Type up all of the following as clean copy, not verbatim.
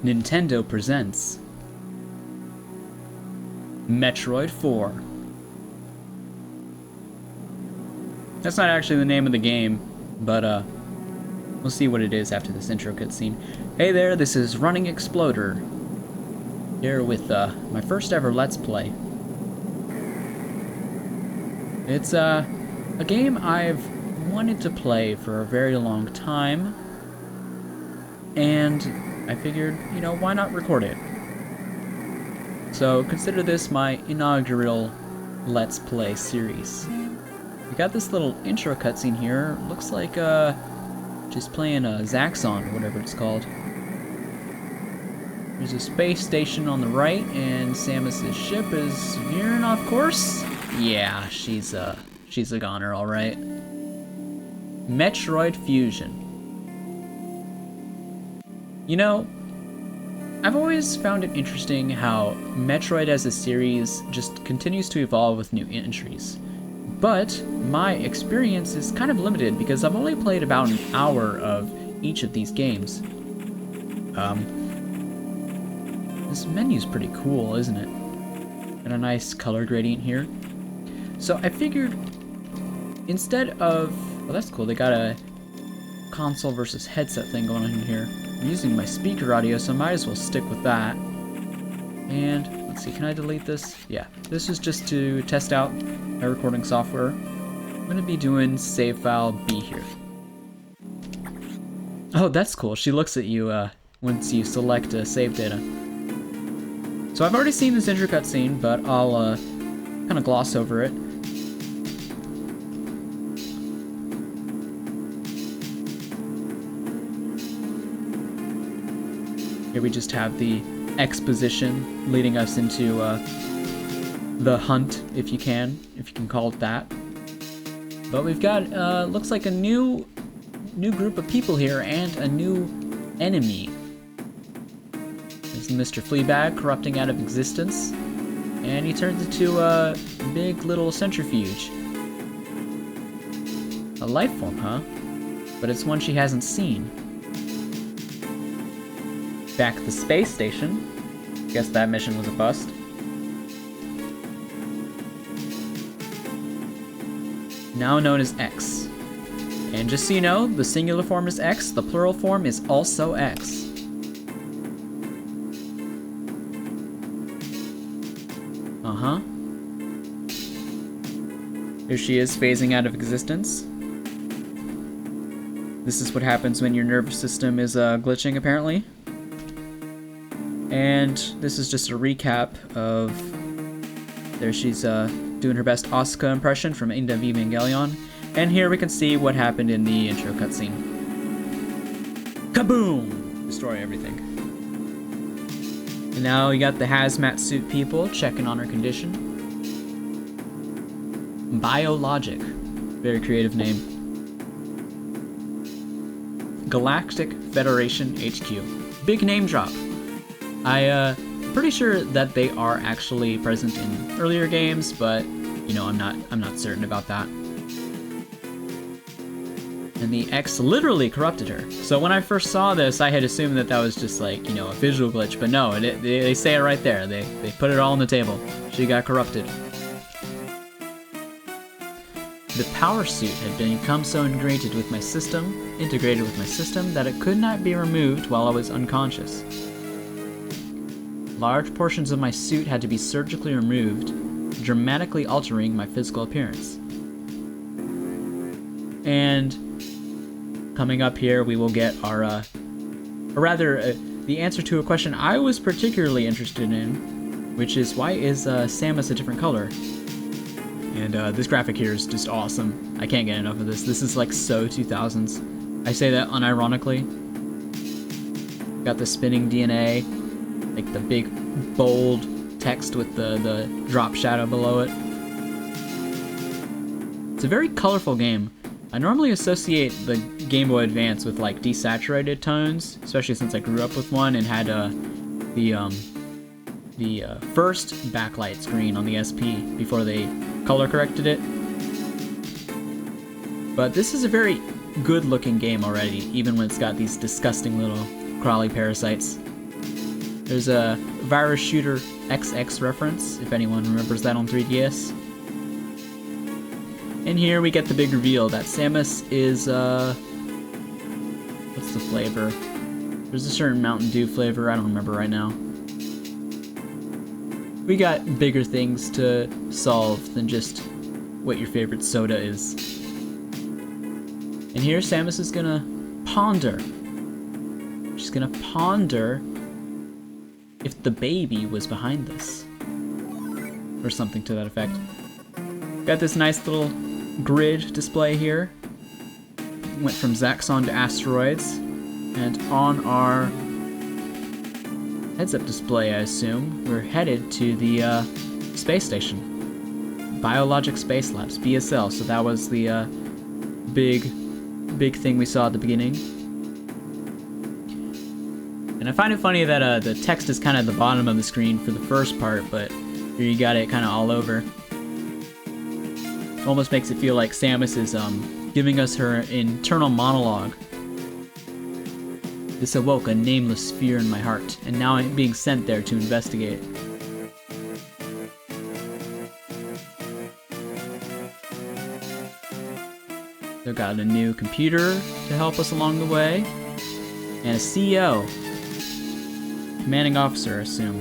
Nintendo presents Metroid 4. That's not actually the name of the game, but we'll see what it is after this intro cutscene. Hey there, this is Running Exploder, here with my first ever Let's Play. It's a game I've wanted to play for a very long time, and I figured, you know, why not record it? So consider this my inaugural Let's Play series. We got this little intro cutscene here. Looks like just playing a Zaxxon or whatever it's called. There's a space station on the right, and Samus's ship is veering off course. Yeah, she's a goner, all right. Metroid Fusion. You know, I've always found it interesting how Metroid as a series just continues to evolve with new entries. But my experience is kind of limited because I've only played about an hour of each of these games. This menu's pretty cool, isn't it? And a nice color gradient here. So I figured instead of... Well, that's cool. They got a console versus headset thing going on here. I'm using my speaker audio, so I might as well stick with that. And let's see, can I delete this? Yeah, this is just to test out my recording software. I'm gonna be doing save file B here. Oh, that's cool. She looks at you once you select save data. So I've already seen this intro cutscene, but I'll kind of gloss over it. Here we just have the exposition leading us into the hunt, if you can call it that. But we've got looks like a new group of people here and a new enemy. There's Mr. Fleabag corrupting out of existence, and he turns into a big little centrifuge. A life form, huh? But it's one she hasn't seen. Back at the space station. Guess that mission was a bust. Now known as X. And just so you know, the singular form is X, the plural form is also X. Uh-huh. Here she is phasing out of existence. This is what happens when your nervous system is glitching, apparently. And this is just a recap of... There she's doing her best Asuka impression from End of Evangelion. And here we can see what happened in the intro cutscene. Kaboom! Destroy everything. And now you got the hazmat suit people checking on her condition. Biologic. Very creative name. Galactic Federation HQ. Big name drop. Pretty sure that they are actually present in earlier games, but you know, I'm not certain about that. And the X literally corrupted her. So when I first saw this, I had assumed that that was just like, you know, a visual glitch, but no, they say it right there. They put it all on the table. She got corrupted. The power suit had become so integrated with my system that it could not be removed while I was unconscious. Large portions of my suit had to be surgically removed, dramatically altering my physical appearance. And coming up here, we will get our, the answer to a question I was particularly interested in, which is why is Samus a different color? And this graphic here is just awesome. I can't get enough of this. This is like so 2000s. I say that unironically. Got the spinning DNA. Like the big, bold text with the drop shadow below it. It's a very colorful game. I normally associate the Game Boy Advance with like desaturated tones, especially since I grew up with one and had the first backlight screen on the SP before they color corrected it. But this is a very good looking game already, even when it's got these disgusting little crawly parasites. There's a Virus Shooter XX reference, if anyone remembers that on 3DS. And here we get the big reveal that Samus is, what's the flavor? There's a certain Mountain Dew flavor, I don't remember right now. We got bigger things to solve than just what your favorite soda is. And here Samus is gonna ponder. She's gonna ponder if the baby was behind this. Or something to that effect. Got this nice little grid display here. Went from Zaxxon to asteroids. And on our heads-up display, I assume, we're headed to the space station. Biologic Space Labs, BSL. So that was the big thing we saw at the beginning. And I find it funny that the text is kind of at the bottom of the screen for the first part, but here you got it kind of all over. It almost makes it feel like Samus is giving us her internal monologue. This awoke a nameless fear in my heart, and now I'm being sent there to investigate. They've got a new computer to help us along the way, and a CEO. Commanding officer, I assume.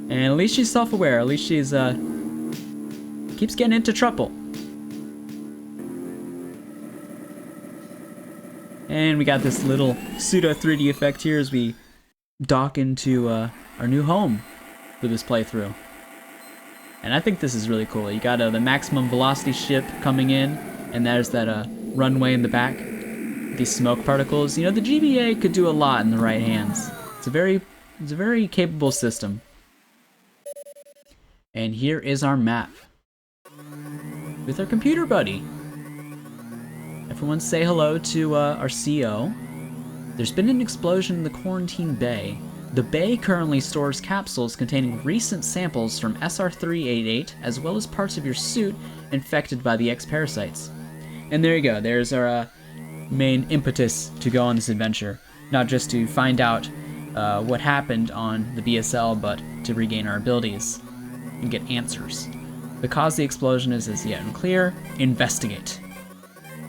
And at least she's self-aware. At least she's keeps getting into trouble. And we got this little pseudo 3D effect here as we dock into our new home for this playthrough. And I think this is really cool. You got the maximum velocity ship coming in, and there's that runway in the back. These smoke particles. You know, the GBA could do a lot in the right hands. It's a very capable system. And here is our map with our computer buddy. Everyone say hello to our CO. There's been an explosion in the quarantine bay. The bay currently stores capsules containing recent samples from SR388, as well as parts of your suit infected by the X-parasites. And there you go. There's our main impetus to go on this adventure. Not just to find out what happened on the BSL, but to regain our abilities and get answers. The cause of the explosion is as yet unclear. Investigate.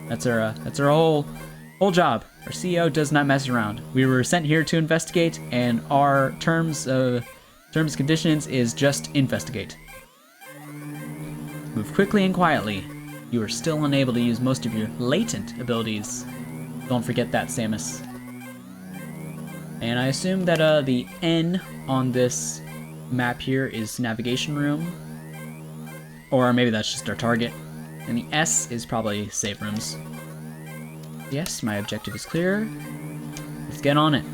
That's our whole job. Our CEO does not mess around. We were sent here to investigate, and our terms and conditions is just investigate. Move quickly and quietly. You are still unable to use most of your latent abilities. Don't forget that, Samus. And I assume that the N on this map here is navigation room. Or maybe that's just our target. And the S is probably save rooms. Yes, my objective is clear. Let's get on it.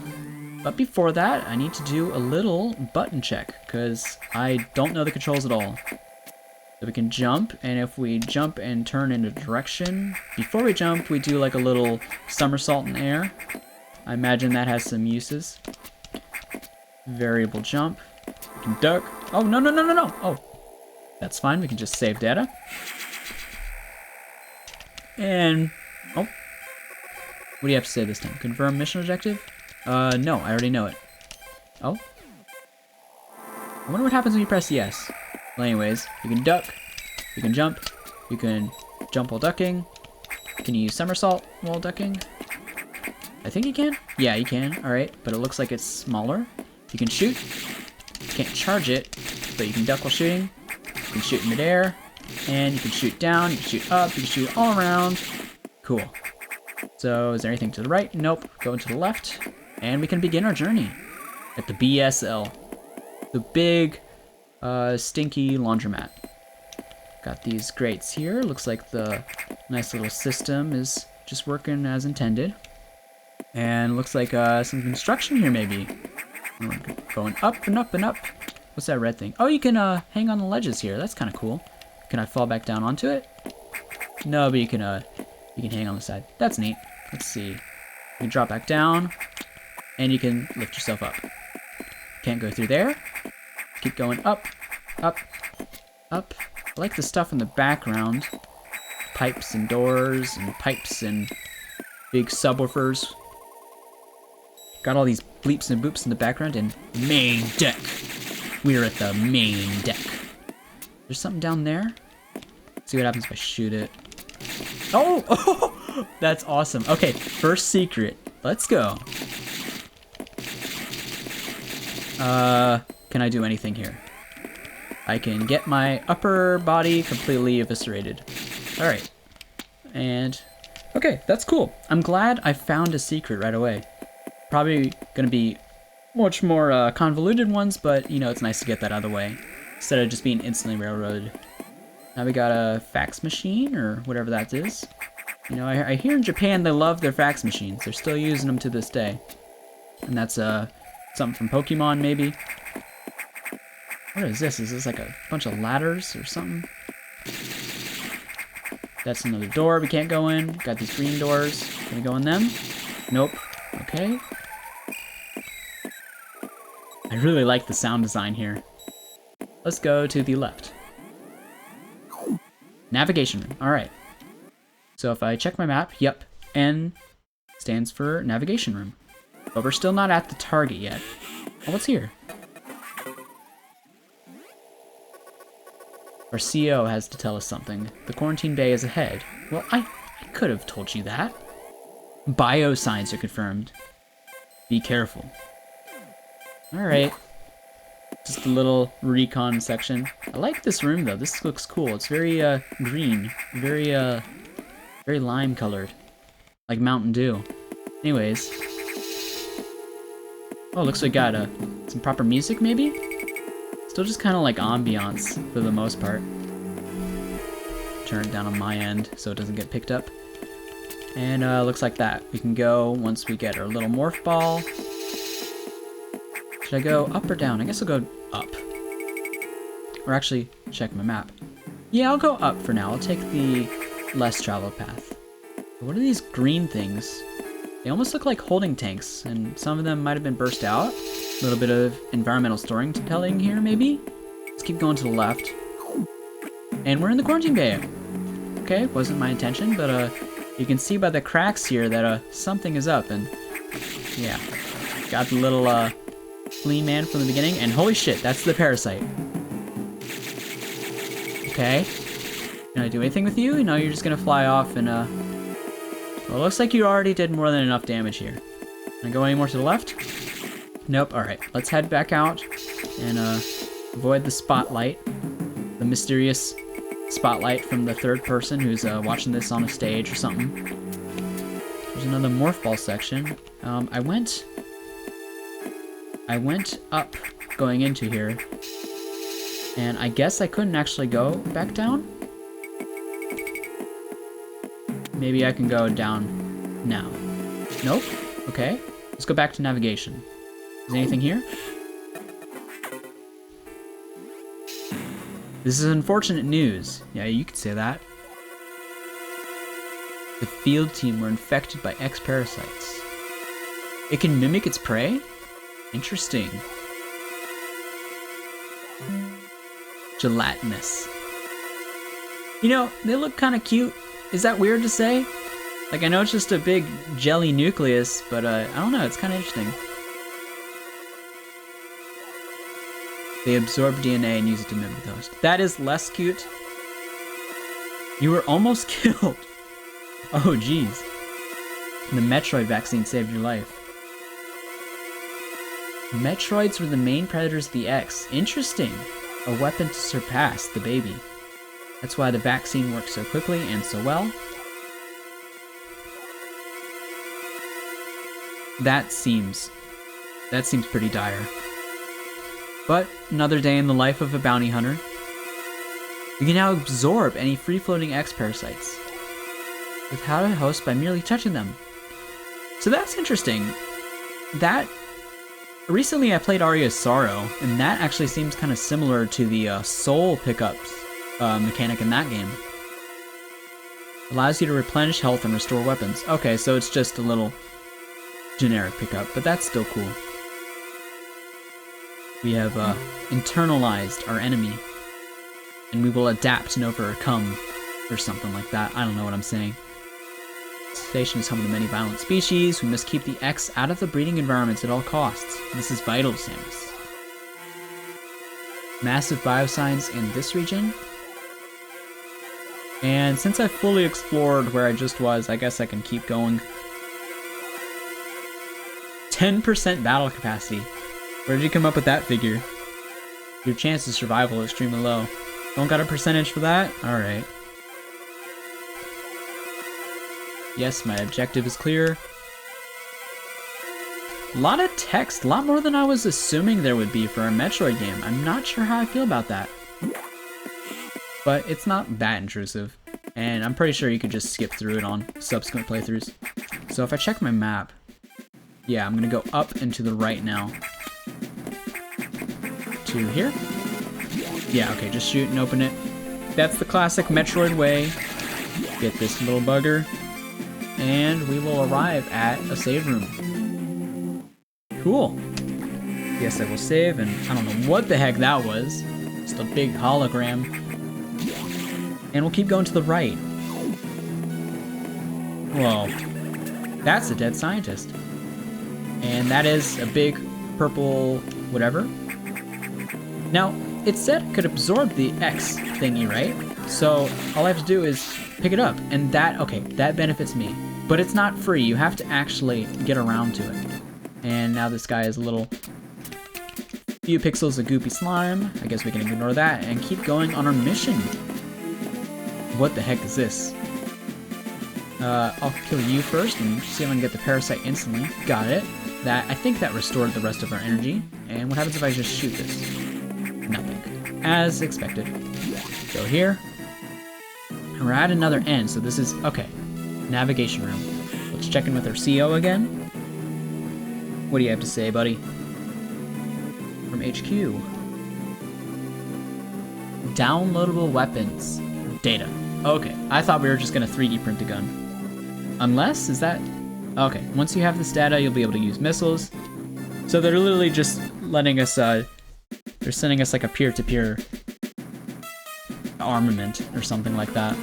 But before that, I need to do a little button check, because I don't know the controls at all. So we can jump, and if we jump and turn in a direction, before we jump, we do like a little somersault in air. I imagine that has some uses. Variable jump. We can duck. Oh, no. Oh, that's fine. We can just save data. And, oh. What do you have to say this time? Confirm mission objective? No, I already know it. Oh? I wonder what happens when you press yes. Well, anyways, you can duck, you can jump while ducking. Can you use somersault while ducking? I think you can. Yeah, you can. Alright, but it looks like it's smaller. You can shoot. You can't charge it, but you can duck while shooting. You can shoot in midair, and you can shoot down, you can shoot up, you can shoot all around. Cool. So, is there anything to the right? Nope. Going to the left, and we can begin our journey at the BSL. The big, stinky laundromat. Got these grates here. Looks like the nice little system is just working as intended. And looks like some construction here maybe. Going up and up and up. What's that red thing? Oh, you can hang on the ledges here. That's kind of cool. Can I fall back down onto it? No, but you can hang on the side. That's neat. Let's see. You can drop back down, and you can lift yourself up. Can't go through there. Keep going up, up, up. I like the stuff in the background. Pipes and doors and pipes and big subwoofers. Got all these bleeps and boops in the background, and main deck. We're at the main deck. There's something down there. Let's see what happens if I shoot it. Oh! Oh! That's awesome. Okay, first secret. Let's go. Can I do anything here? I can get my upper body completely eviscerated. Alright. And... okay, that's cool. I'm glad I found a secret right away. Probably gonna be much more convoluted ones, but, you know, it's nice to get that out of the way. Instead of just being instantly railroaded. Now we got a fax machine, or whatever that is. You know, I hear in Japan they love their fax machines. They're still using them to this day. And that's something from Pokemon, maybe. What is this? Is this like a bunch of ladders or something? That's another door we can't go in. Got these green doors. Can we go in them? Nope. Okay. I really like the sound design here. Let's go to the left. Navigation room. Alright. So if I check my map, yep, N stands for navigation room. But we're still not at the target yet. Oh, what's here? Our CO has to tell us something. The quarantine bay is ahead. Well, I could have told you that. Biosigns are confirmed. Be careful. Alright. Just a little recon section. I like this room though. This looks cool. It's very green. Very lime colored. Like Mountain Dew. Anyways. Oh, looks like we got some proper music maybe? Still just kind of like ambiance for the most part. Turn it down on my end so it doesn't get picked up. And looks like that. We can go once we get our little morph ball. Should I go up or down? I guess I'll go up. Or actually, check my map. Yeah, I'll go up for now. I'll take the less traveled path. What are these green things? They almost look like holding tanks, and some of them might have been burst out. A little bit of environmental storytelling here, maybe? Let's keep going to the left. And we're in the quarantine bay. Okay, wasn't my intention, but you can see by the cracks here that something is up, and yeah. Got the little flea man from the beginning, and holy shit, that's the parasite. Okay. Can I do anything with you? No, you're just gonna fly off and well, it looks like you already did more than enough damage here. Can I go any more to the left? Nope, alright. Let's head back out and avoid the spotlight. The mysterious spotlight from the third person who's watching this on a stage or something. There's another morph ball section. I went up going into here, and I guess I couldn't actually go back down? Maybe I can go down now. Nope. Okay. Let's go back to navigation. Is anything here? This is unfortunate news. Yeah, you could say that. The field team were infected by X-parasites. It can mimic its prey? Interesting. Gelatinous. You know, they look kind of cute. Is that weird to say? Like, I know it's just a big jelly nucleus, but I don't know, it's kind of interesting. They absorb DNA and use it to mimic the host. That is less cute. You were almost killed. Oh, jeez. The Metroid vaccine saved your life. Metroids were the main predators of the X. Interesting. A weapon to surpass the baby. That's why the vaccine works so quickly and so well. That seems pretty dire. But another day in the life of a bounty hunter. We can now absorb any free-floating X-parasites without a host by merely touching them. So that's interesting. Recently I played Aria's Sorrow, and that actually seems kind of similar to the soul pickups mechanic in that game. Allows you to replenish health and restore weapons. Okay, so it's just a little generic pickup, but that's still cool. We have internalized our enemy, and we will adapt and overcome, or something like that. I don't know what I'm saying. station is home to many violent species. We must keep the X out of the breeding environments at all costs. This is vital to Samus. Massive bioscience in this region. And since I fully explored where I just was, I guess I can keep going. 10% battle capacity. Where did you come up with that figure? Your chance of survival is extremely low. Don't got a percentage for that? Alright. Yes, my objective is clear. A lot of text, a lot more than I was assuming there would be for a Metroid game. I'm not sure how I feel about that. But it's not that intrusive. And I'm pretty sure you could just skip through it on subsequent playthroughs. So if I check my map, yeah, I'm gonna go up and to the right now. To here? Yeah, okay, just shoot and open it. That's the classic Metroid way. Get this little bugger. And we will arrive at a save room. Cool. Yes, I will save, and I don't know what the heck that was. Just a big hologram. And we'll keep going to the right. Whoa. That's a dead scientist. And that is a big purple whatever. Now, it said it could absorb the X thingy, right? So all I have to do is pick it up, and that, okay, that benefits me. But it's not free, you have to actually get around to it. And now this guy is a little few pixels of goopy slime. I guess we can ignore that and keep going on our mission. What the heck is this? I'll kill you first and see if I can get the parasite instantly. Got it. I think that restored the rest of our energy. And what happens if I just shoot this? Nothing. As expected. Go here. And we're at another end, so this is, okay. Navigation room. Let's check in with our CO again. What do you have to say, buddy? From HQ. Downloadable weapons. Data. Okay, I thought we were just gonna 3D print a gun. Unless, is that? Okay, once you have this data, you'll be able to use missiles. So they're literally just letting us, they're sending us like a peer-to-peer armament or something like that.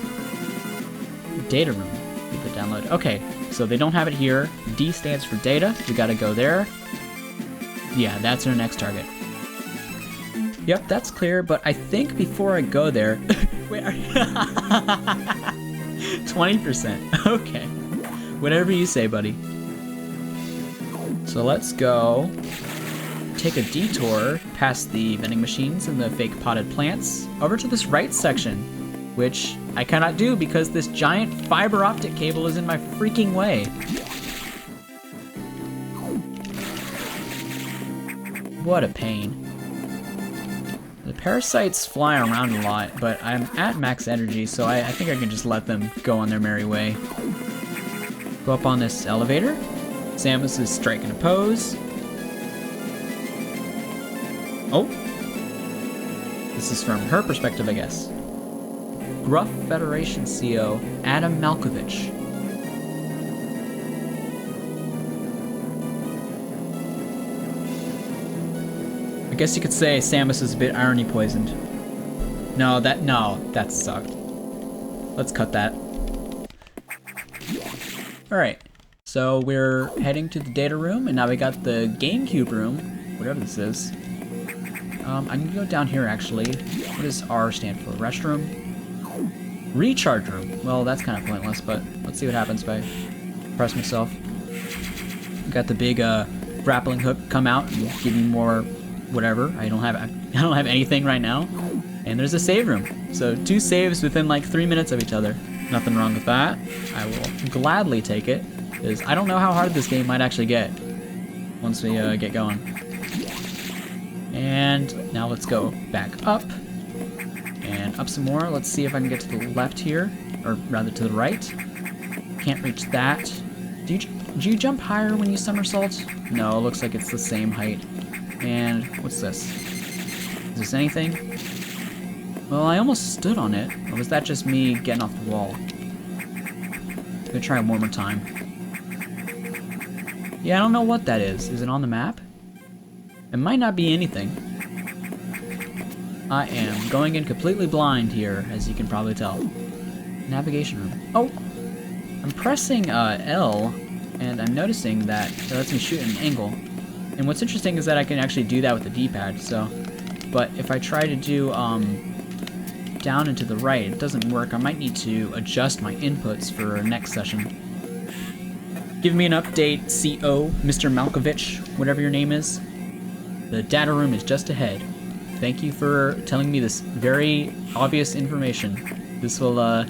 Data room. People download. Okay, so they don't have it here. D stands for data. We gotta go there. Yeah, that's our next target. Yep, that's clear, but I think before I go there... Wait, 20%. Okay. Whatever you say, buddy. So let's go take a detour past the vending machines and the fake potted plants over to this right section, which I cannot do because this giant fiber optic cable is in my freaking way. What a pain. The parasites fly around a lot, but I'm at max energy, so I think I can just let them go on their merry way. Go up on this elevator. Samus is striking a pose. Oh. This is from her perspective, I guess. Gruff Federation CO, Adam Malkovich. I guess you could say Samus is a bit irony poisoned. No, that sucked. Let's cut that. Alright, so we're heading to the data room, and now we got the GameCube room, whatever this is. I'm gonna go down here actually. What does R stand for? Restroom? Recharge room. Well, that's kind of pointless, but let's see what happens if I press myself. Got the big grappling hook come out and give me more whatever. I don't have anything right now. And there's a save room. So 2 saves within like 3 minutes of each other. Nothing wrong with that. I will gladly take it, because I don't know how hard this game might actually get once we get going. And now let's go back up and up some more. Let's see if I can get to the left here, or rather to the right. Can't reach that. Do you jump higher when you somersault? No, it looks like it's the same height. And what's this? Is this anything? Well, I almost stood on it. Or was that just me getting off the wall? I'm gonna try it one more time. Yeah, I don't know what that is. Is it on the map? It might not be anything. I am going in completely blind here, as you can probably tell. Navigation room. Oh! I'm pressing L, and I'm noticing that it lets me shoot at an angle. And what's interesting is that I can actually do that with the D-pad, so... But if I try to do, down and to the right, it doesn't work. I might need to adjust my inputs for next session. Give me an update, CO, Mr. Malkovich, whatever your name is. The data room is just ahead. Thank you for telling me this very obvious information. This will,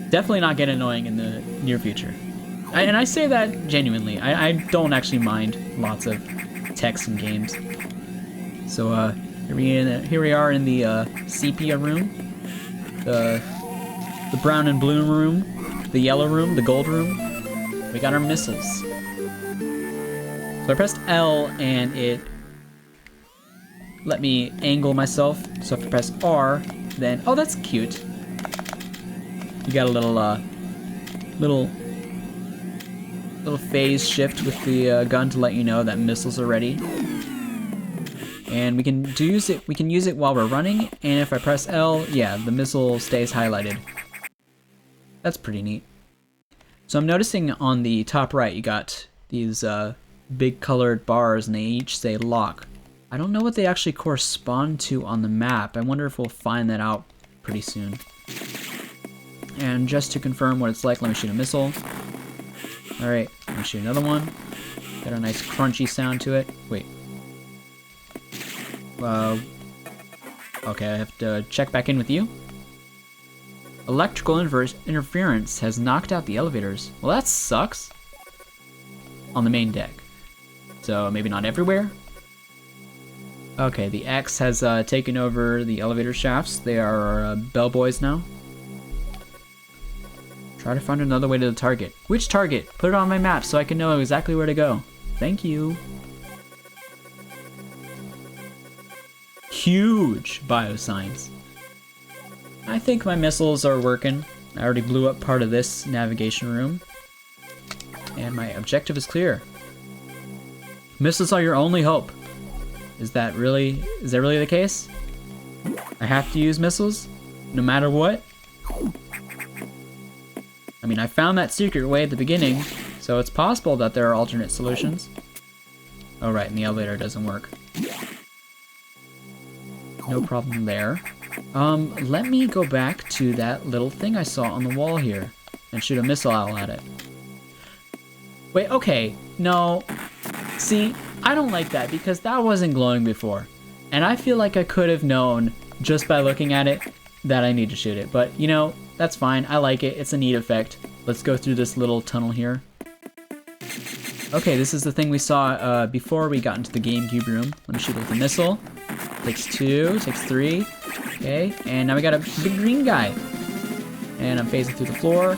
definitely not get annoying in the near future. And I say that genuinely. I don't actually mind lots of text in games. So, here we are in the sepia room, the brown and blue room, the yellow room, the gold room. We got our missiles. So I pressed L and it let me angle myself. So if I press R, then oh, that's cute. You got a little phase shift with the gun to let you know that missiles are ready. And we can use it while we're running, and if I press L, yeah, the missile stays highlighted. That's pretty neat. So I'm noticing on the top right, you got these big colored bars, and they each say lock. I don't know what they actually correspond to on the map. I wonder if we'll find that out pretty soon. And just to confirm what it's like, let me shoot a missile. Alright, let me shoot another one. Got a nice crunchy sound to it. Wait. Okay, I have to check back in with you. Electrical interference has knocked out the elevators. Well, that sucks. On the main deck. So maybe not everywhere. Okay, the X has taken over the elevator shafts. They are bellboys now. Try to find another way to the target. Which target? Put it on my map so I can know exactly where to go. Thank you. Huge biosigns. I think my missiles are working. I already blew up part of this navigation room. And my objective is clear. Missiles are your only hope. Is that really the case? I have to use missiles? No matter what? I mean, I found that secret way at the beginning, so it's possible that there are alternate solutions. Oh right, and the elevator doesn't work. No problem there. Let me go back to that little thing I saw on the wall here and shoot a missile out at it. Wait, okay, no. See, I don't like that because that wasn't glowing before. And I feel like I could have known just by looking at it that I need to shoot it. But, you know, that's fine. I like it. It's a neat effect. Let's go through this little tunnel here. Okay, this is the thing we saw before we got into the GameCube room. Let me shoot it with a missile. Takes 2, takes 3. Okay, and now we got a big green guy. And I'm phasing through the floor,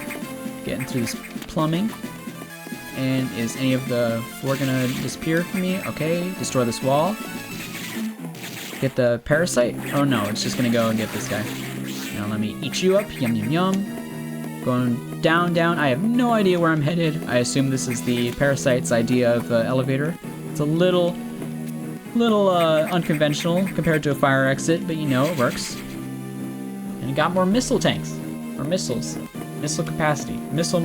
getting through this plumbing. And is any of the floor gonna disappear from me? Okay, destroy this wall. Get the parasite? Oh no, it's just gonna go and get this guy. Now let me eat you up. Yum yum yum. Going down, down. I have no idea where I'm headed. I assume this is the parasite's idea of the elevator. It's a little unconventional compared to a fire exit, but you know, it works. And it got more missile tanks. Or missiles. Missile capacity. Missile.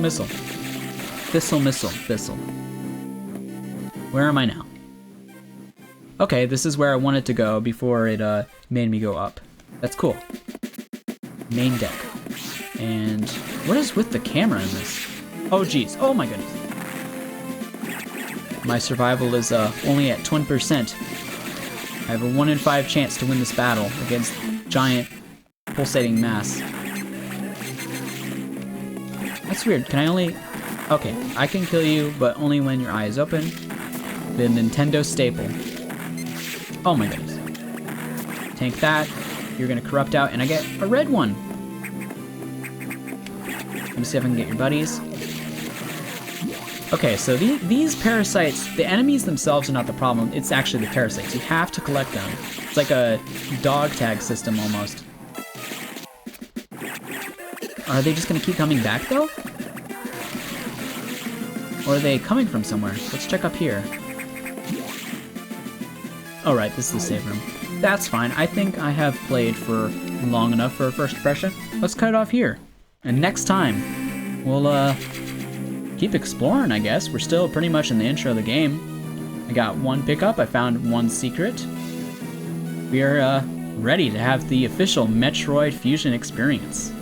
Thistle. Where am I now? Okay, this is where I wanted to go before it made me go up. That's cool. Main deck. And what is with the camera in this? Oh geez, oh my goodness. My survival is only at 20%. I have a 1 in 5 chance to win this battle against giant pulsating mass. That's weird, can I only... Okay, I can kill you, but only when your eye is open. The Nintendo staple. Oh my goodness. Tank that. You're gonna corrupt out, and I get a red one. Let me see if I can get your buddies. Okay, so these parasites, the enemies themselves are not the problem. It's actually the parasites. You have to collect them. It's like a dog tag system almost. Are they just gonna keep coming back though? Or are they coming from somewhere? Let's check up here. Alright, this is the save room. That's fine. I think I have played for long enough for a first impression. Let's cut it off here. And next time, we'll keep exploring, I guess. We're still pretty much in the intro of the game. I got one pickup, I found one secret. We are ready to have the official Metroid Fusion experience.